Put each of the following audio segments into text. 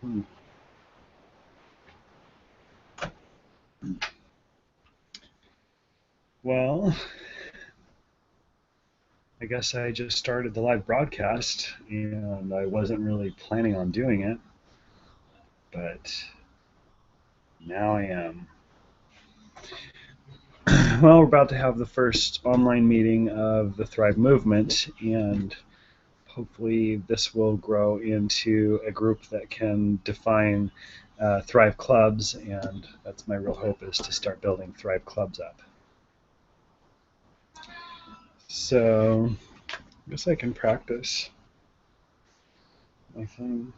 Hmm. Well, I guess I just started the live broadcast and I wasn't really planning on doing it, but now I am. Well, we're about to have the first online meeting of the Thrive movement, and hopefully this will grow into a group that can define Thrive clubs, and that's my real hope is to start building Thrive clubs up. So I guess I can practice my thing.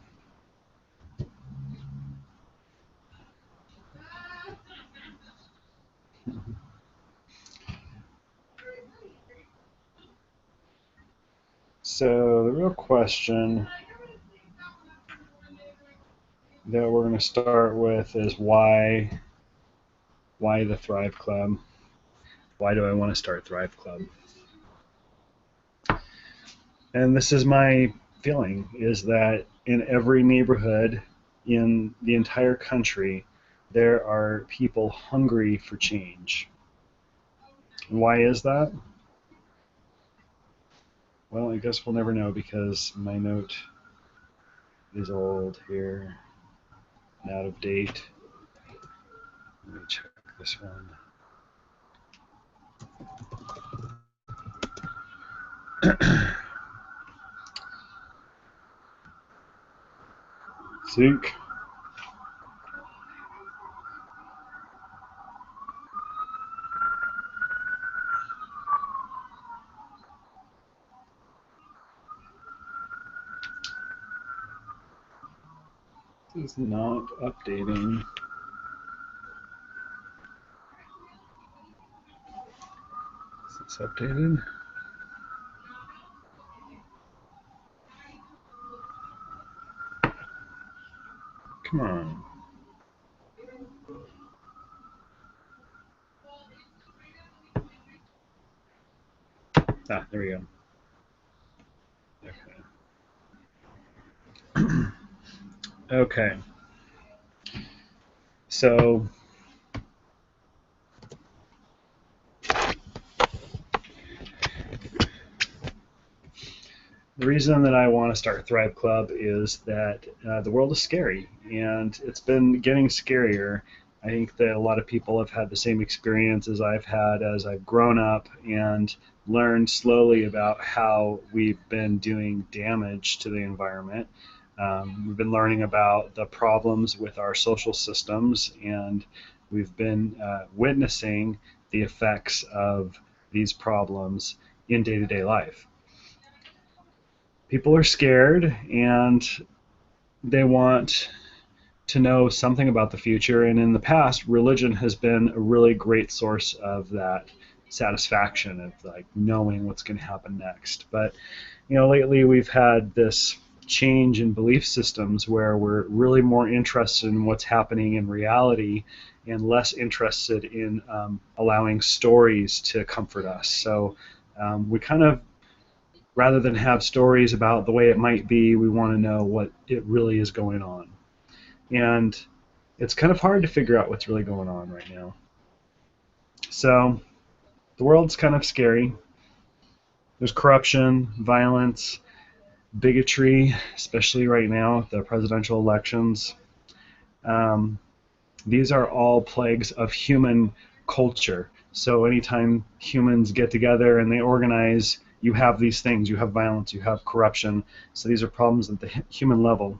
So the real question that we're going to start with is why the Thrive Club? Why do I want to start Thrive Club? And this is my feeling is that in every neighborhood in the entire country there are people hungry for change. Why is that? Well, I guess we'll never know because my note is old here and out of date. Let me check this one. Sync. This is not updating. Is this updated? Come on. Ah, there we go. Okay. Okay. So the reason that I want to start Thrive Club is that the world is scary and it's been getting scarier. I think that a lot of people have had the same experience as I've had as I've grown up and learned slowly about how we've been doing damage to the environment. We've been learning about the problems with our social systems, and we've been witnessing the effects of these problems in day to day life. People are scared and they want to know something about the future. And in the past, religion has been a really great source of that satisfaction of like knowing what's going to happen next. But lately we've had this change in belief systems where we're really more interested in what's happening in reality and less interested in allowing stories to comfort us. So we kind of rather than have stories about the way it might be, we want to know what it really is going on. And it's kind of hard to figure out what's really going on right now. So the world's kind of scary. There's corruption, violence, bigotry, especially right now, the presidential elections. Um, these are all plagues of human culture. So anytime humans get together and they organize, you have these things. You have violence, you have corruption. So these are problems at the human level.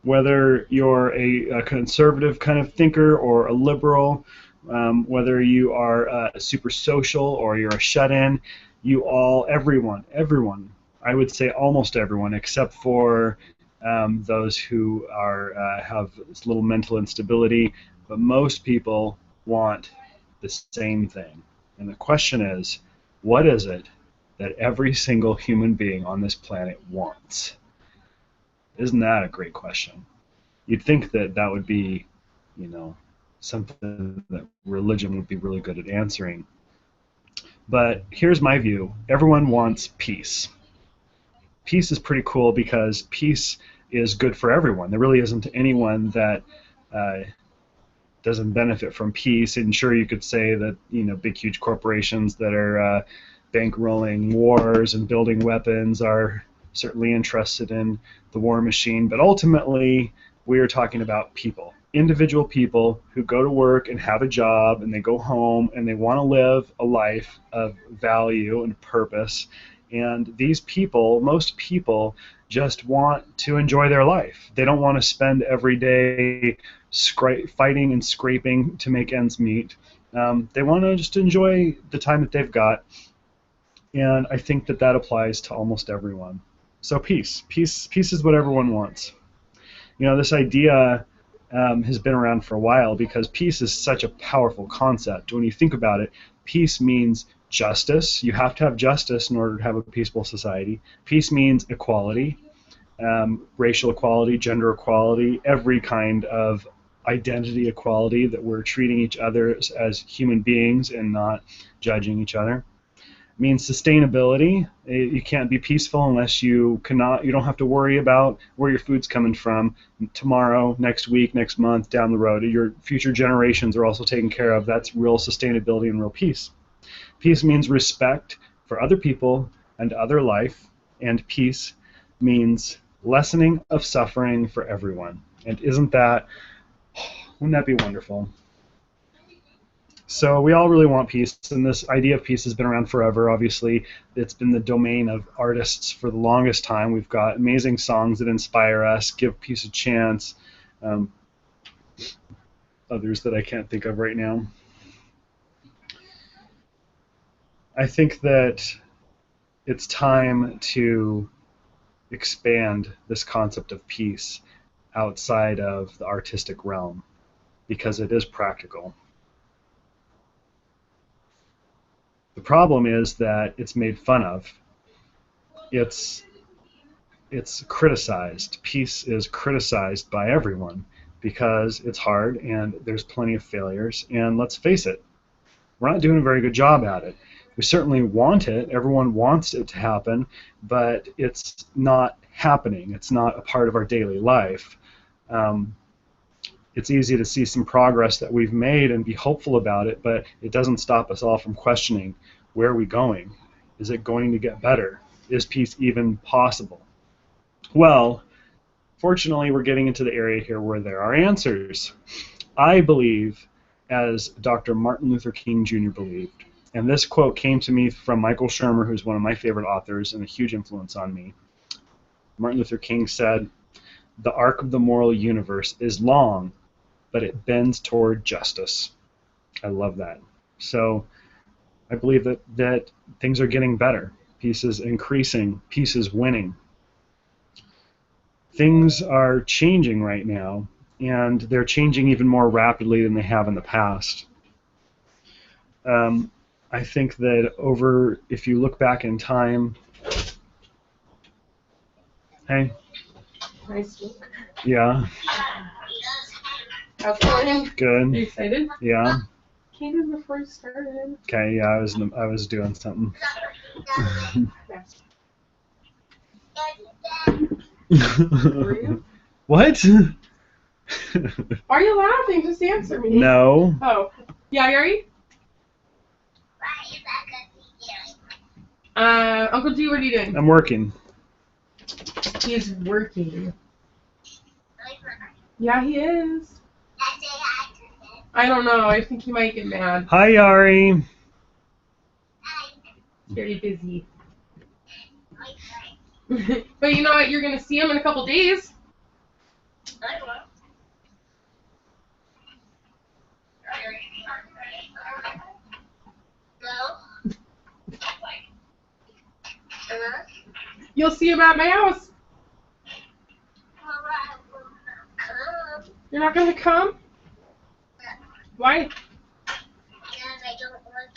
Whether you're a conservative kind of thinker or a liberal, whether you are super social or you're a shut-in, everyone, I would say almost everyone, except for those who have little mental instability, but most people want the same thing. And the question is, what is it that every single human being on this planet wants? Isn't that a great question? You'd think that that would be, you know, something that religion would be really good at answering. But here's my view: everyone wants peace. peace is pretty cool because peace is good for everyone. There really isn't anyone that doesn't benefit from peace. And sure, you could say that big, huge corporations that are bankrolling wars and building weapons are certainly interested in the war machine, but ultimately we are talking about people, individual people who go to work and have a job and they go home and they want to live a life of value and purpose. And these people, most people, just want to enjoy their life. They don't want to spend every day fighting and scraping to make ends meet. They want to just enjoy the time that they've got. And I think that applies to almost everyone. So peace is what everyone wants. This idea has been around for a while because peace is such a powerful concept. When you think about it, peace means justice. You have to have justice in order to have a peaceful society. Peace means equality, racial equality, gender equality, every kind of identity equality, that we're treating each other as human beings and not judging each other. It means sustainability. You can't be peaceful unless you don't have to worry about where your food's coming from tomorrow, next week, next month, down the road. Your future generations are also taken care of. That's real sustainability and real peace. Peace means respect for other people and other life, and peace means lessening of suffering for everyone. And wouldn't that be wonderful? So we all really want peace, and this idea of peace has been around forever. Obviously, it's been the domain of artists for the longest time. We've got amazing songs that inspire us, give peace a chance. Others that I can't think of right now. I think that it's time to expand this concept of peace outside of the artistic realm, because it is practical. The problem is that it's made fun of. It's criticized. Peace is criticized by everyone because it's hard and there's plenty of failures. And let's face it, we're not doing a very good job at it. We certainly want it. Everyone wants it to happen, but it's not happening. It's not a part of our daily life. It's easy to see some progress that we've made and be hopeful about it, but it doesn't stop us all from questioning, where are we going? Is it going to get better? Is peace even possible? Well, fortunately, we're getting into the area here where there are answers. I believe, as Dr. Martin Luther King Jr. believed, and this quote came to me from Michael Shermer, who's one of my favorite authors and a huge influence on me. Martin Luther King said, "The arc of the moral universe is long, but it bends toward justice." I love that. So I believe that things are getting better. Peace is increasing. Peace is winning. Things are changing right now, and they're changing even more rapidly than they have in the past. I think that if you look back in time, hey? Nice look. Yeah. How's it going? Good. Are you excited? Yeah. Came in before you started. Okay. Yeah, I was doing something. Were you? What? Why are you laughing? Just answer me. No. Oh. Yeah, Yuri? Uncle G, what are you doing? I'm working. He's working. Yeah, he is. I don't know. I think he might get mad. Hi, Yari. Very busy. But you know what? You're going to see him in a couple days. You'll see him at my house. You're not going to come? Why? Because I don't want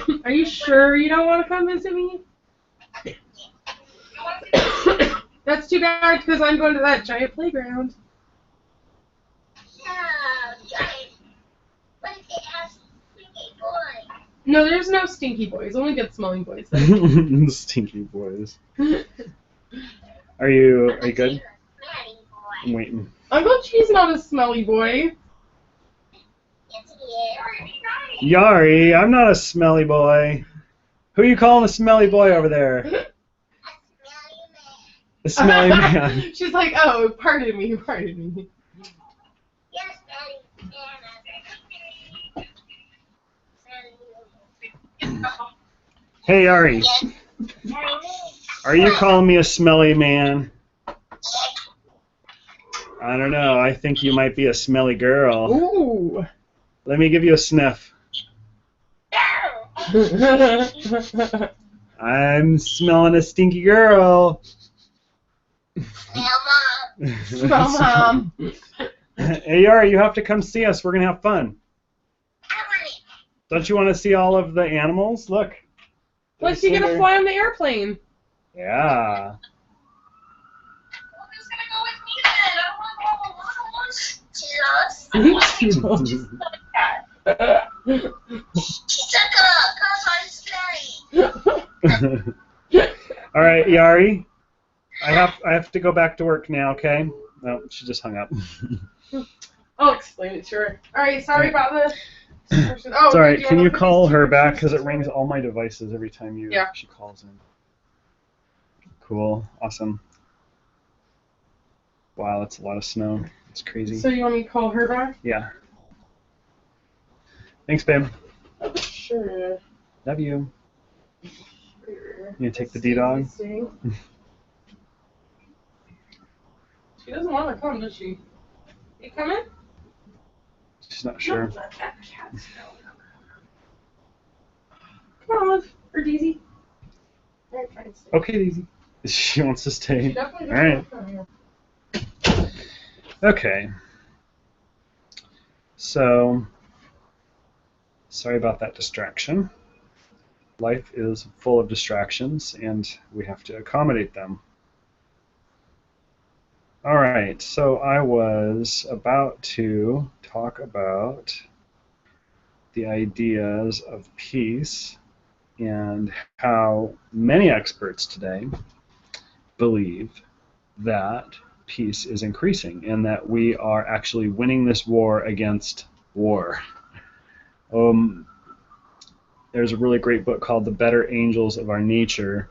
to. Are you sure you don't want to come visit me? That's too bad because I'm going to that giant playground. No, giant. What if it has No, there's no stinky boys. Only good smelling boys. Stinky boys. Are you good? I'm waiting. Uncle Cheese not a smelly boy. Yari, I'm not a smelly boy. Who are you calling a smelly boy over there? A smelly man. She's like, oh, pardon me. Hey, Yari. Are you calling me a smelly man? I don't know. I think you might be a smelly girl. Ooh. Let me give you a sniff. I'm smelling a stinky girl. Smell Mom. Hey, Yari, you have to come see us. We're going to have fun. Don't you want to see all of the animals? Look. Look, you're going to fly on the airplane. Yeah. She took All right, Yari. I have to go back to work now, okay? No, she just hung up. I'll explain it to her. Alright, sorry about this. It's alright. Can you call her back? Because it rings all my devices every time she calls in. Cool. Awesome. Wow, that's a lot of snow. It's crazy. So you want me to call her back? Yeah. Thanks, babe. Oh, sure. Love you. Sure. You take the D-Dog? She doesn't want to come, does she? You coming? She's not sure. No, that cat's Come on, Liv. Or Daisy. Alright, fine. Okay, Daisy. She wants to stay. She definitely All right. come. Okay. So, sorry about that distraction. Life is full of distractions, and we have to accommodate them. All right, so I was about to talk about the ideas of peace and how many experts today believe that peace is increasing and that we are actually winning this war against war. There's a really great book called The Better Angels of Our Nature,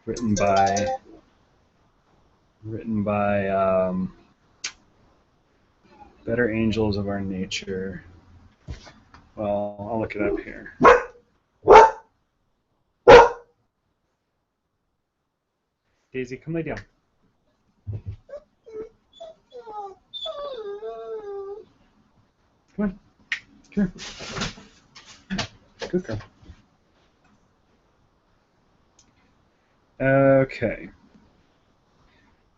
written by Better Angels of Our Nature. Well, I'll look it up here. Daisy, come lay down. Come on. Come here. Good girl. Okay.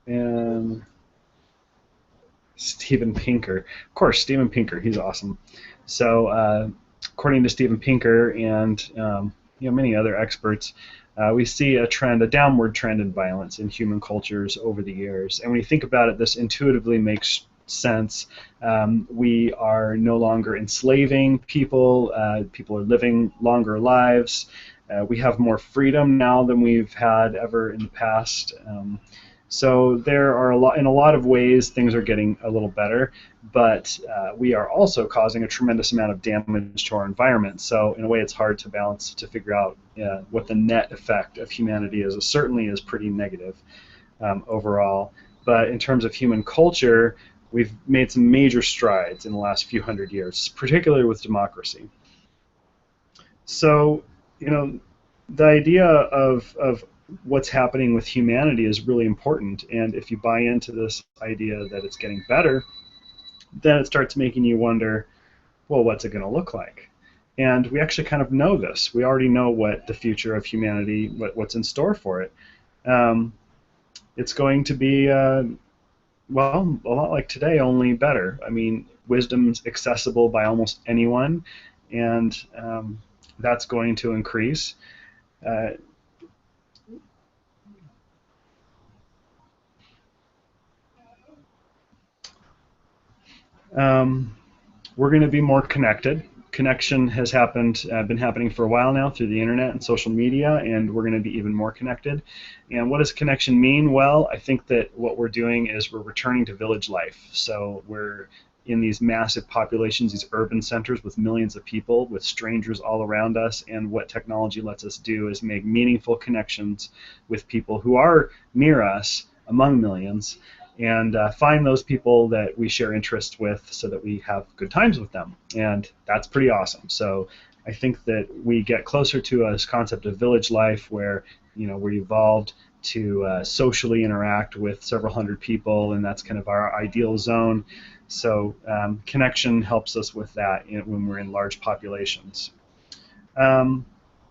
And Steven Pinker. Of course, Steven Pinker. He's awesome. So, according to Steven Pinker and many other experts, we see a trend, a downward trend in violence in human cultures over the years. And when you think about it, this intuitively makes sense. We are no longer enslaving people. People are living longer lives. We have more freedom now than we've had ever in the past. So there are in a lot of ways, things are getting a little better, but we are also causing a tremendous amount of damage to our environment. So in a way, it's hard to balance to figure out what the net effect of humanity is. It certainly is pretty negative overall. But in terms of human culture, we've made some major strides in the last few hundred years, particularly with democracy. So, the idea of what's happening with humanity is really important, and if you buy into this idea that it's getting better, then it starts making you wonder, well, what's it going to look like? And we actually kind of know this. We already know what the future of humanity, what's in store for it. It's going to be, well, a lot like today, only better. I mean, wisdom's accessible by almost anyone, and that's going to increase. We're going to be more connected. Connection has been happening for a while now through the internet and social media, and we're going to be even more connected. And what does connection mean? Well, I think that what we're doing is we're returning to village life. So we're in these massive populations, these urban centers with millions of people, with strangers all around us, and what technology lets us do is make meaningful connections with people who are near us among millions, and find those people that we share interests with so that we have good times with them. And that's pretty awesome. So I think that we get closer to this concept of village life where, we're evolved to socially interact with several hundred people, and that's kind of our ideal zone. So connection helps us with that when we're in large populations. We're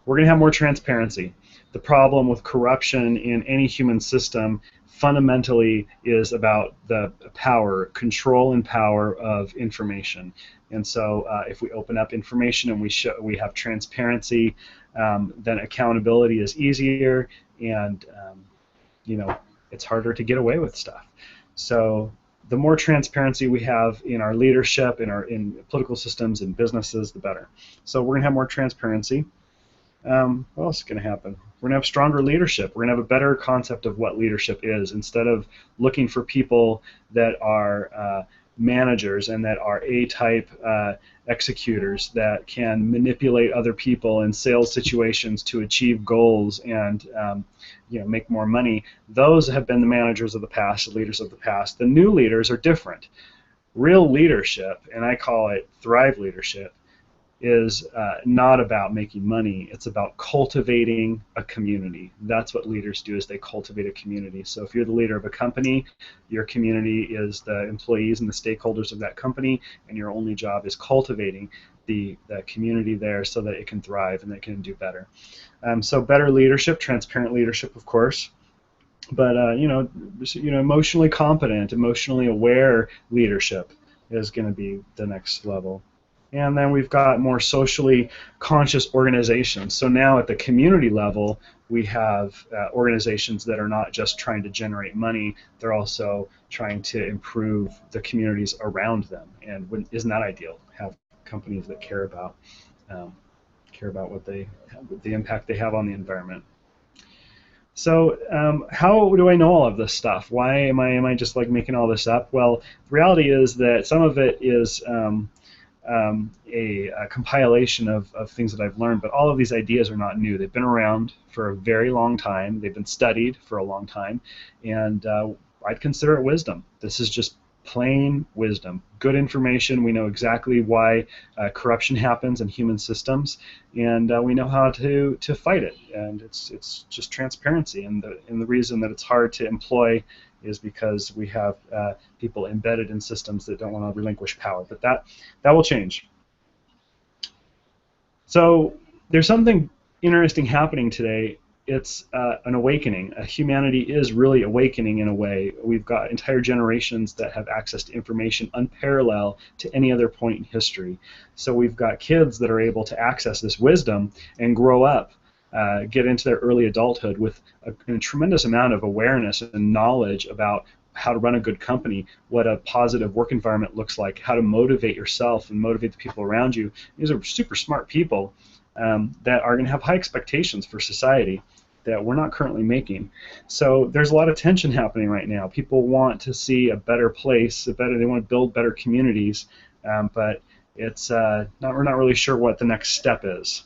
going to have more transparency. The problem with corruption in any human system fundamentally is about the control and power of information. And so if we open up information and we have transparency, then accountability is easier, and it's harder to get away with stuff. So the more transparency we have in our leadership, in political systems and businesses, the better. So we're going to have more transparency. What else is going to happen? We're going to have stronger leadership. We're going to have a better concept of what leadership is. Instead of looking for people that are managers and that are A-type executors that can manipulate other people in sales situations to achieve goals and make more money, those have been the managers of the past, the leaders of the past. The new leaders are different. Real leadership, and I call it Thrive leadership, is not about making money. It's about cultivating a community. That's what leaders do, is they cultivate a community. So if you're the leader of a company, your community is the employees and the stakeholders of that company, and your only job is cultivating the community there so that it can thrive and that it can do better. So better leadership, transparent leadership, of course. But emotionally competent, emotionally aware leadership is going to be the next level. And then we've got more socially conscious organizations. So now at the community level, we have organizations that are not just trying to generate money, they're also trying to improve the communities around them. And isn't that ideal? Have companies that care about the impact they have on the environment. So how do I know all of this stuff? Why am I just like making all this up? Well, the reality is that some of it is a compilation of things that I've learned, but all of these ideas are not new. They've been around for a very long time. They've been studied for a long time, and I'd consider it wisdom. This is just plain wisdom. Good information. We know exactly why corruption happens in human systems, and we know how to fight it. And it's just transparency. And the reason that it's hard to employ is because we have people embedded in systems that don't want to relinquish power. But that will change. So there's something interesting happening today. It's an awakening. Humanity is really awakening in a way. We've got entire generations that have access to information unparalleled to any other point in history. So we've got kids that are able to access this wisdom and grow up, get into their early adulthood with a tremendous amount of awareness and knowledge about how to run a good company, what a positive work environment looks like, how to motivate yourself and motivate the people around you. These are super smart people that are going to have high expectations for society that we're not currently making. So there's a lot of tension happening right now. People want to see a better place, they want to build better communities, but we're not really sure what the next step is.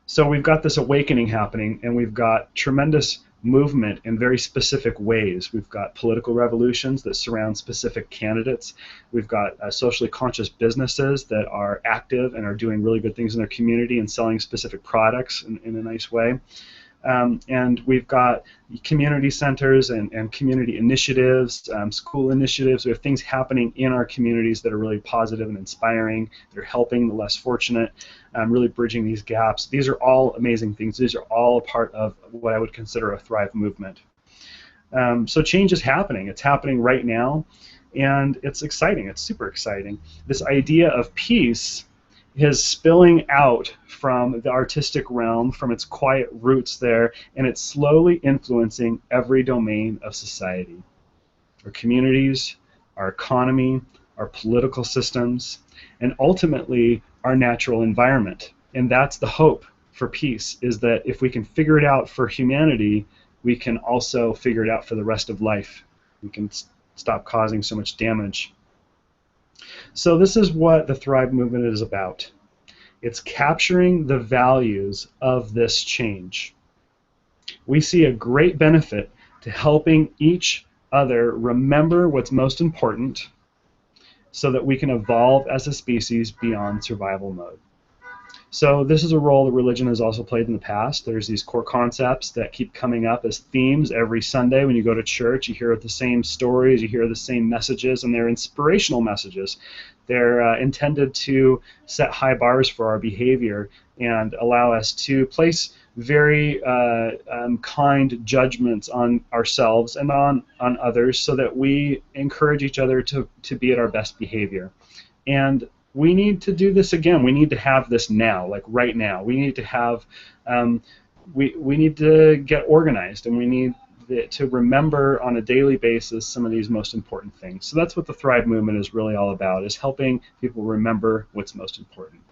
So we've got this awakening happening, and we've got tremendous movement in very specific ways. We've got political revolutions that surround specific candidates. We've got socially conscious businesses that are active and are doing really good things in their community and selling specific products in a nice way. And we've got community centers and community initiatives, school initiatives. We have things happening in our communities that are really positive and inspiring. They're helping the less fortunate, really bridging these gaps. These are all amazing things. These are all a part of what I would consider a Thrive movement. So change is happening. It's happening right now, and it's exciting. It's super exciting. This idea of peace is spilling out from the artistic realm, from its quiet roots there, and it's slowly influencing every domain of society. Our communities, our economy, our political systems, and ultimately our natural environment. And that's the hope for peace, is that if we can figure it out for humanity, we can also figure it out for the rest of life. We can stop causing so much damage. So this is what the Thrive movement is about. It's capturing the values of this change. We see a great benefit to helping each other remember what's most important so that we can evolve as a species beyond survival mode. So this is a role that religion has also played in the past. There's these core concepts that keep coming up as themes every Sunday when you go to church. You hear the same stories, you hear the same messages, and they're inspirational messages. They're intended to set high bars for our behavior and allow us to place very kind judgments on ourselves and on others so that we encourage each other to be at our best behavior. And we need to do this again. We need to have this now, like right now. We need to have, we need to get organized, and we need to remember on a daily basis some of these most important things. So that's what the Thrive movement is really all about, is helping people remember what's most important.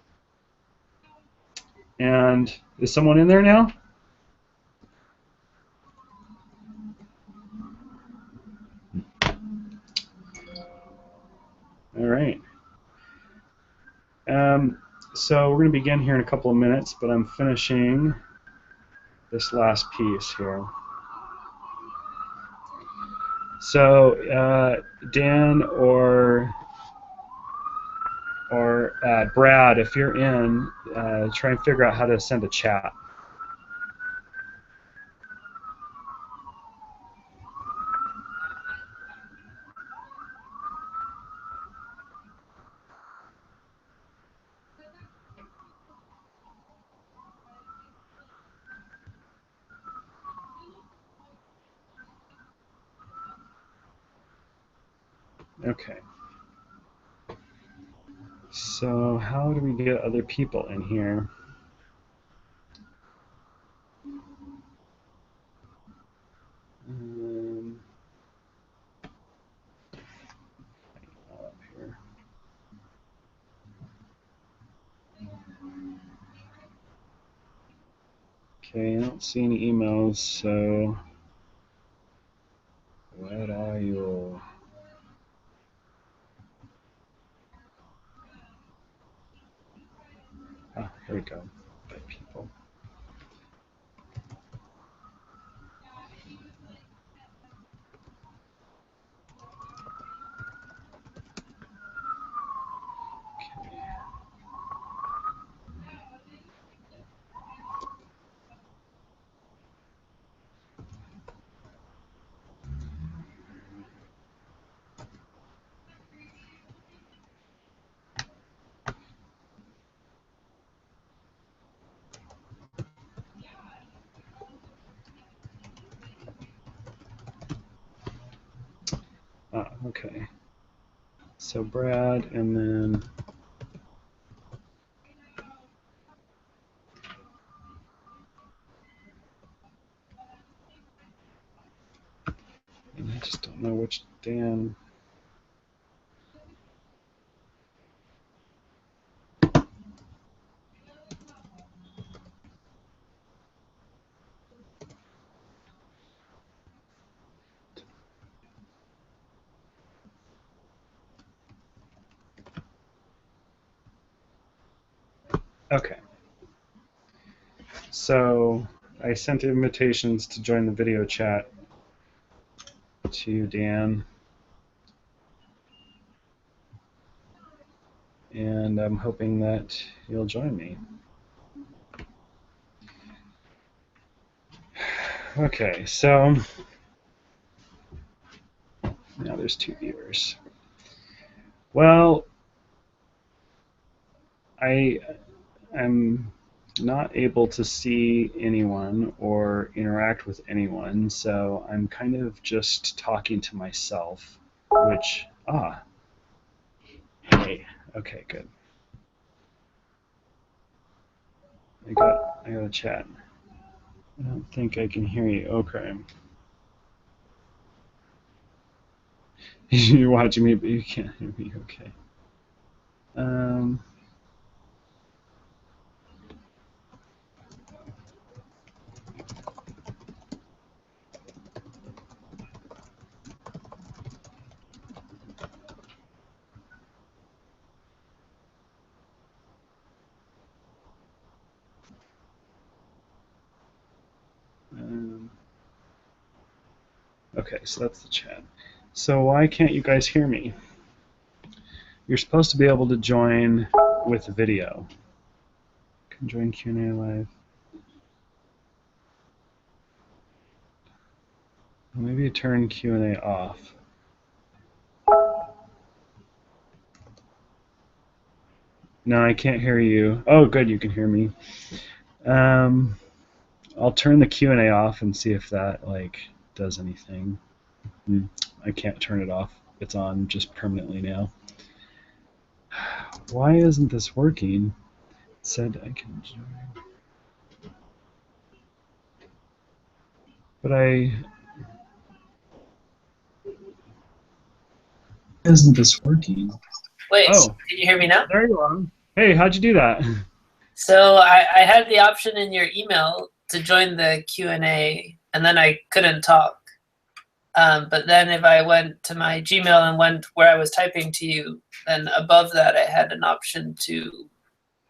And is someone in there now? All right. So we're going to begin here in a couple of minutes, but I'm finishing this last piece here. So Dan or Brad, if you're in, try and figure out how to send a chat. Okay. So how do we get other people in here? Up here. Okay, I don't see any emails, so what are you? Ah, here we go. By people. Okay. So Brad, and then I just don't know which Dan. Okay. So I sent invitations to join the video chat to Dan. And I'm hoping that you'll join me. Okay, so now there's 2 viewers. Well, I'm not able to see anyone or interact with anyone, so I'm kind of just talking to myself, which, hey, okay, good. I got a chat. I don't think I can hear you. Okay. You're watching me, but you can't hear me. Okay. Um, okay, so that's the chat. So why can't you guys hear me? You're supposed to be able to join with video. Can join Q&A live. Maybe turn Q&A off. No, I can't hear you. Oh, good, you can hear me. I'll turn the Q&A off and see if that does anything. I can't turn it off. It's on just permanently now. Why isn't this working? It said I can join. But isn't this working? Wait, Oh, can you hear me now? There you are. Hey, how'd you do that? So I had the option in your email to join the Q&A, and then I couldn't talk. But then if I went to my Gmail and went where I was typing to you, then above that I had an option to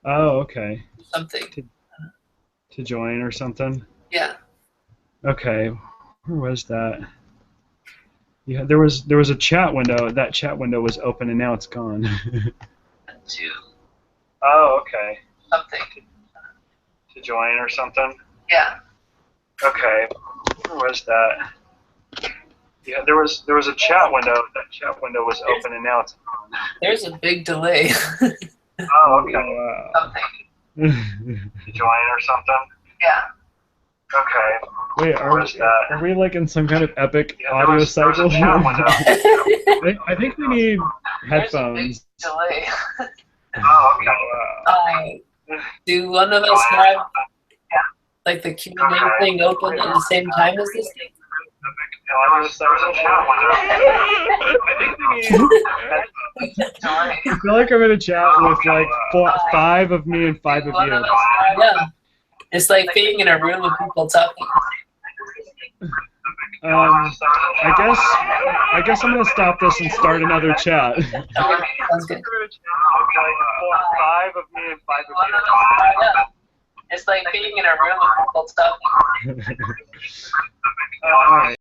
Oh, okay. something. To join or something? Yeah. Okay. Where was that? Yeah, there was a chat window. That chat window was open and now it's gone. To Oh, okay. something. To join or something? Yeah. Okay. Where was that? Yeah, there was a chat window. That chat window was open and now it's gone. There's a big delay. Oh, okay. Something. To join or something? Yeah. Okay. Wait, are we like in some kind of epic audio cycle? I think we need headphones. There's a big delay. Oh, okay. Do one of us have like the Q&A thing open at the same time as this thing? I feel like I'm in a chat with like 5 of me and 5 of you. Yeah. It's like being in a room with people talking. I guess I'm gonna stop this and start another chat. Sounds good. 5 of me and 5 of you. Yeah. It's like being in a room with people talking. All right.